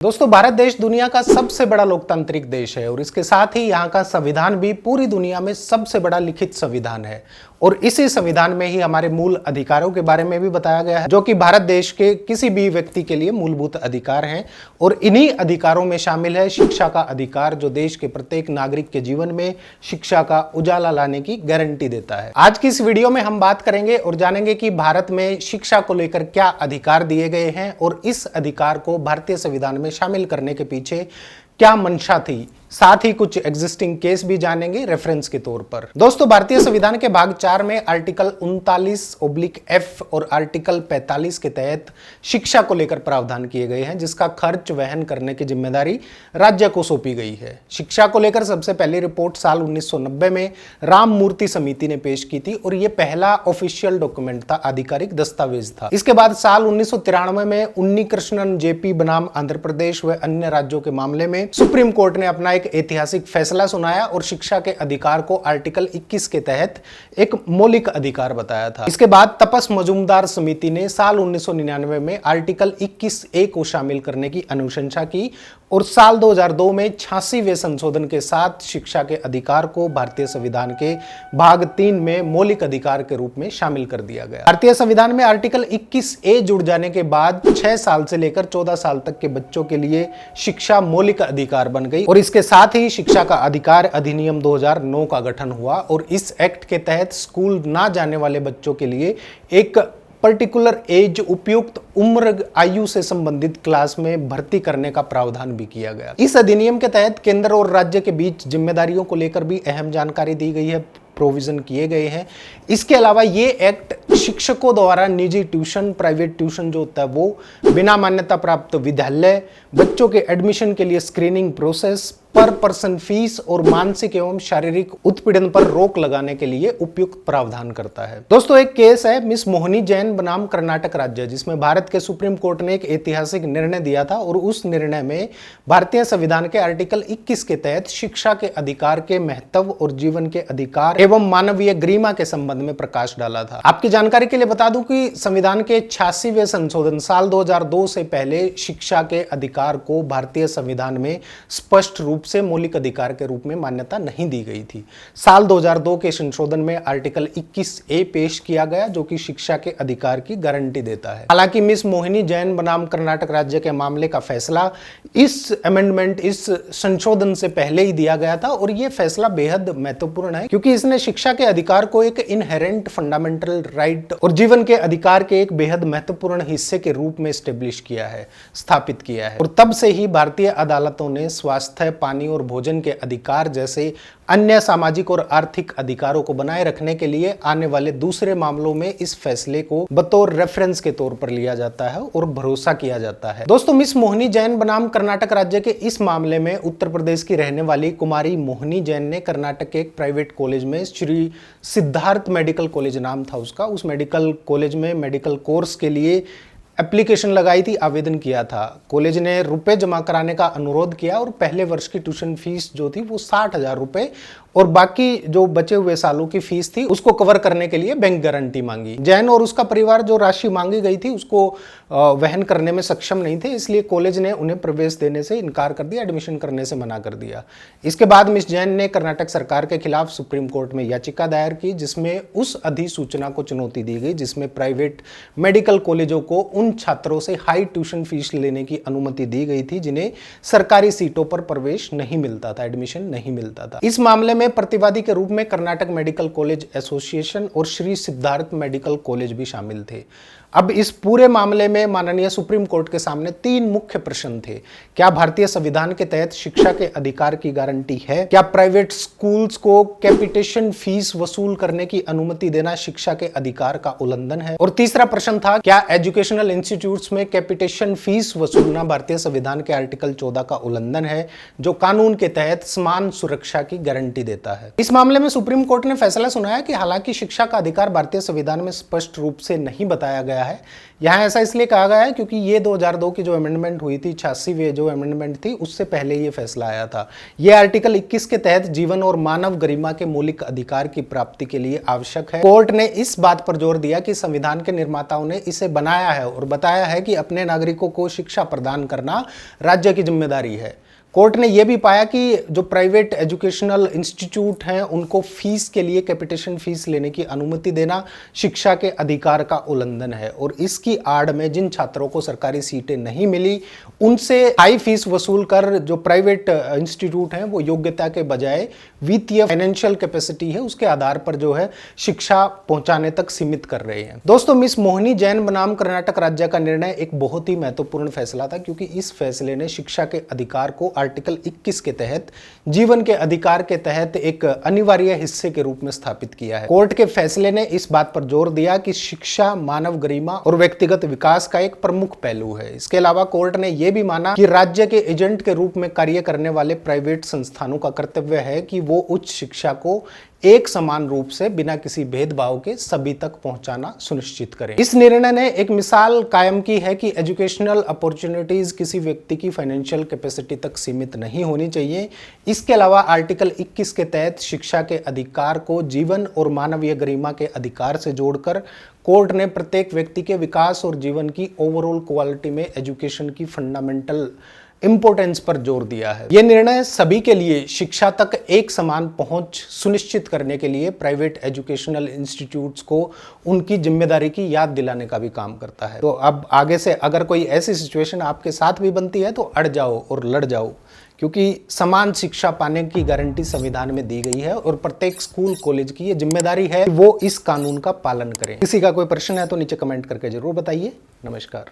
दोस्तों, भारत देश दुनिया का सबसे बड़ा लोकतांत्रिक देश है और इसके साथ ही यहाँ का संविधान भी पूरी दुनिया में सबसे बड़ा लिखित संविधान है। और इसी संविधान में ही हमारे मूल अधिकारों के बारे में भी बताया गया है, जो कि भारत देश के किसी भी व्यक्ति के लिए मूलभूत अधिकार हैं। और इन्हीं अधिकारों में शामिल है शिक्षा का अधिकार, जो देश के प्रत्येक नागरिक के जीवन में शिक्षा का उजाला लाने की गारंटी देता है। आज की इस वीडियो में हम बात करेंगे और जानेंगे कि भारत में शिक्षा को लेकर क्या अधिकार दिए गए हैं और इस अधिकार को भारतीय संविधान में शामिल करने के पीछे क्या मंशा थी। साथ ही कुछ एग्जिस्टिंग केस भी जानेंगे रेफरेंस के तौर पर। दोस्तों, भारतीय संविधान के भाग 4 में आर्टिकल 39/F और आर्टिकल 45 के तहत शिक्षा को लेकर प्रावधान किए गए हैं, जिसका खर्च वहन करने की जिम्मेदारी राज्य को सौंपी गई है। शिक्षा को लेकर सबसे पहली रिपोर्ट साल 1990 में राम मूर्ति समिति ने पेश की थी और यह पहला ऑफिशियल डॉक्यूमेंट था, आधिकारिक दस्तावेज था। इसके बाद साल 1993 में उन्नी कृष्णन जेपी बनाम आंध्र प्रदेश व अन्य राज्यों के मामले में सुप्रीम कोर्ट ने अपना एक ऐतिहासिक फैसला सुनाया और शिक्षा के अधिकार को आर्टिकल 21 के तहत एक मौलिक अधिकार बताया था। इसके बाद तपस मजूमदार समिति ने साल 1999 में आर्टिकल 21A को शामिल करने की अनुशंसा की और साल 2002 में 86वें संशोधन के साथ शिक्षा के अधिकार को भारतीय संविधान के भाग 3 में मौलिक अधिकार के रूप में शामिल कर दिया गया। भारतीय संविधान में आर्टिकल 21A जुड़ जाने के बाद 6 साल से लेकर 14 साल तक के बच्चों के लिए शिक्षा मौलिक अधिकार बन गई और इसके साथ ही शिक्षा का अधिकार अधिनियम 2009 का गठन हुआ और इस एक्ट के तहत स्कूल ना जाने वाले बच्चों के लिए एक पर्टिकुलर एज, उपयुक्त उम्र आयु से संबंधित क्लास में भर्ती करने का प्रावधान भी किया गया। इस अधिनियम के तहत केंद्र और राज्य के बीच जिम्मेदारियों को लेकर भी अहम जानकारी दी गई है, प्रोविजन किए गए हैं। इसके अलावा ये एक्ट शिक्षकों द्वारा निजी ट्यूशन, प्राइवेट ट्यूशन जो होता है वो, बिना मान्यता प्राप्त विद्यालय, बच्चों के एडमिशन के लिए स्क्रीनिंग प्रोसेस, पर पर्सन फीस और मानसिक एवं शारीरिक उत्पीड़न पर रोक लगाने के लिए उपयुक्त प्रावधान करता है। दोस्तों, एक केस है मिस मोहिनी जैन बनाम कर्नाटक राज्य, जिसमें भारत के सुप्रीम कोर्ट ने एक ऐतिहासिक निर्णय दिया था और उस निर्णय में भारतीय संविधान के आर्टिकल 21 के तहत शिक्षा के अधिकार के महत्व और जीवन के अधिकार एवं मानवीय गरिमा के संबंध में प्रकाश डाला था। आपकी जानकारी के लिए बता दूं कि संविधान के 86वें संशोधन साल 2002 से पहले शिक्षा के अधिकार को भारतीय संविधान में स्पष्ट रूप से मौलिक अधिकार के रूप में मान्यता नहीं दी गई थी। साल 2002 के संशोधन में आर्टिकल 21A पेश किया गया, जो कि शिक्षा के अधिकार की गारंटी देता है। हालांकि मिस मोहिनी जैन बनाम कर्नाटक राज्य के मामले का फैसला इस अमेंडमेंट, इस संशोधन से पहले ही दिया गया था और यह फैसला बेहद महत्वपूर्ण है, क्योंकि इसने शिक्षा के अधिकार को एक इनहेरेंट फंडामेंटल राइट और जीवन के अधिकार के एक बेहद महत्वपूर्ण हिस्से के रूप में स्टेब्लिश किया है, स्थापित किया है। और तब से ही भारतीय अदालतों ने स्वास्थ्य, पानी और भोजन के अधिकार जैसे अन्य सामाजिक और आर्थिक अधिकारों को बनाए रखने के लिए आने वाले दूसरे मामलों में इस फैसले को बतौर रेफरेंस के तौर पर लिया जाता है और भरोसा किया जाता है। दोस्तों, मिस मोहिनी जैन बनाम कर्नाटक राज्य के इस मामले में उत्तर प्रदेश की रहने वाली कुमारी मोहिनी जैन ने कर्नाटक के एक प्राइवेट कॉलेज में, श्री सिद्धार्थ मेडिकल कॉलेज नाम था उसका, उस मेडिकल कॉलेज में मेडिकल कोर्स के लिए एप्लीकेशन लगाई थी, आवेदन किया था। कॉलेज ने रुपए जमा कराने का अनुरोध किया और पहले वर्ष की ट्यूशन फीस जो थी वो 60,000 रुपए और बाकी जो बचे हुए सालों की फीस थी उसको कवर करने के लिए बैंक गारंटी मांगी। जैन और उसका परिवार जो राशि मांगी गई थी उसको वहन करने में सक्षम नहीं थे, इसलिए कॉलेज ने उन्हें प्रवेश देने से इनकार कर दिया, एडमिशन करने से मना कर दिया। इसके बाद मिस जैन ने कर्नाटक सरकार के खिलाफ सुप्रीम कोर्ट में याचिका दायर की, जिसमें उस अधिसूचना को चुनौती दी गई जिसमें प्राइवेट मेडिकल कॉलेजों को उन छात्रों से हाई ट्यूशन फीस लेने की अनुमति दी गई थी जिन्हें सरकारी सीटों पर प्रवेश नहीं मिलता था, एडमिशन नहीं मिलता था। इस मामले में प्रतिवादी के रूप में कर्नाटक मेडिकल कॉलेज एसोसिएशन और श्री सिद्धार्थ मेडिकल कॉलेज भी शामिल थे। अब इस पूरे मामले में माननीय सुप्रीम कोर्ट के सामने 3 मुख्य प्रश्न थे। क्या भारतीय संविधान के तहत शिक्षा के अधिकार की गारंटी है? क्या प्राइवेट स्कूल्स को कैपिटेशन फीस वसूल करने की अनुमति देना शिक्षा के अधिकार का उल्लंघन है? और तीसरा प्रश्न था, क्या एजुकेशनल इंस्टीट्यूट्स में कैपिटेशन फीस वसूलना भारतीय संविधान के आर्टिकल 14 का उल्लंघन है, जो कानून के तहत समान सुरक्षा की गारंटी देता है? इस मामले में सुप्रीम कोर्ट ने फैसला सुनाया कि हालांकि शिक्षा का अधिकार भारतीय संविधान में स्पष्ट रूप से नहीं बताया गया है, यहाँ ऐसा इसलिए कहा गया है क्योंकि ये 2002 की जो अमेंडमेंट हुई थी, 86वीं जो अमेंडमेंट थी, उससे पहले ये फैसला आया था। ये आर्टिकल 21 के तहत जीवन और मानव गरिमा के मौलिक अधिकार की प्राप्ति के लिए आवश्यक है। कोर्ट ने इस बात पर जोर दिया कि संविधान के निर्माताओं ने इसे बनाया है और बताया है कि अपने नागरिकों को शिक्षा प्रदान करना राज्य की जिम्मेदारी है। कोर्ट ने यह भी पाया कि जो प्राइवेट एजुकेशनल इंस्टीट्यूट हैं उनको फीस के लिए कैपिटेशन फीस लेने की अनुमति देना शिक्षा के अधिकार का उल्लंघन है, और इसकी आड़ में जिन छात्रों को सरकारी सीटें नहीं मिली उनसे हाई फीस वसूल कर जो प्राइवेट इंस्टीट्यूट हैं वो योग्यता के बजाय वित्तीय फाइनेंशियल कैपेसिटी है उसके आधार पर जो है शिक्षा पहुंचाने तक सीमित कर रहे हैं। दोस्तों, मिस मोहिनी जैन बनाम कर्नाटक राज्य का निर्णय एक बहुत ही महत्वपूर्ण फैसला था, क्योंकि इस फैसले ने शिक्षा के अधिकार को आर्टिकल 21 के तहत जीवन के अधिकार के तहत एक अनिवार्य हिस्से के रूप में स्थापित किया है। कोर्ट के फैसले ने इस बात पर जोर दिया कि शिक्षा मानव गरिमा और व्यक्तिगत विकास का एक प्रमुख पहलू है। इसके अलावा कोर्ट ने यह भी माना कि राज्य के एजेंट के रूप में कार्य करने वाले प्राइवेट संस्थानों का कर्तव्य है कि वो उच्च शिक्षा को एक समान रूप से बिना किसी भेदभाव के सभी तक पहुंचाना सुनिश्चित करें। इस निर्णय ने एक मिसाल कायम की है कि एजुकेशनल अपॉर्चुनिटीज किसी व्यक्ति की फाइनेंशियल कैपेसिटी तक सीमित नहीं होनी चाहिए। इसके अलावा आर्टिकल 21 के तहत शिक्षा के अधिकार को जीवन और मानवीय गरिमा के अधिकार से जोड़कर कोर्ट ने प्रत्येक व्यक्ति के विकास और जीवन की ओवरऑल क्वालिटी में एजुकेशन की फंडामेंटल इंपोर्टेंस पर जोर दिया है। यह निर्णय सभी के लिए शिक्षा तक एक समान पहुंच सुनिश्चित करने के लिए प्राइवेट एजुकेशनल इंस्टीट्यूट्स को उनकी जिम्मेदारी की याद दिलाने का भी काम करता है। तो अब आगे से अगर कोई ऐसी सिचुएशन आपके साथ भी बनती है तो अड़ जाओ और लड़ जाओ, क्योंकि समान शिक्षा पाने की गारंटी संविधान में दी गई है और प्रत्येक स्कूल कॉलेज की ये जिम्मेदारी है वो इस कानून का पालन करें। किसी का कोई प्रश्न है तो नीचे कमेंट करके जरूर बताइए। नमस्कार।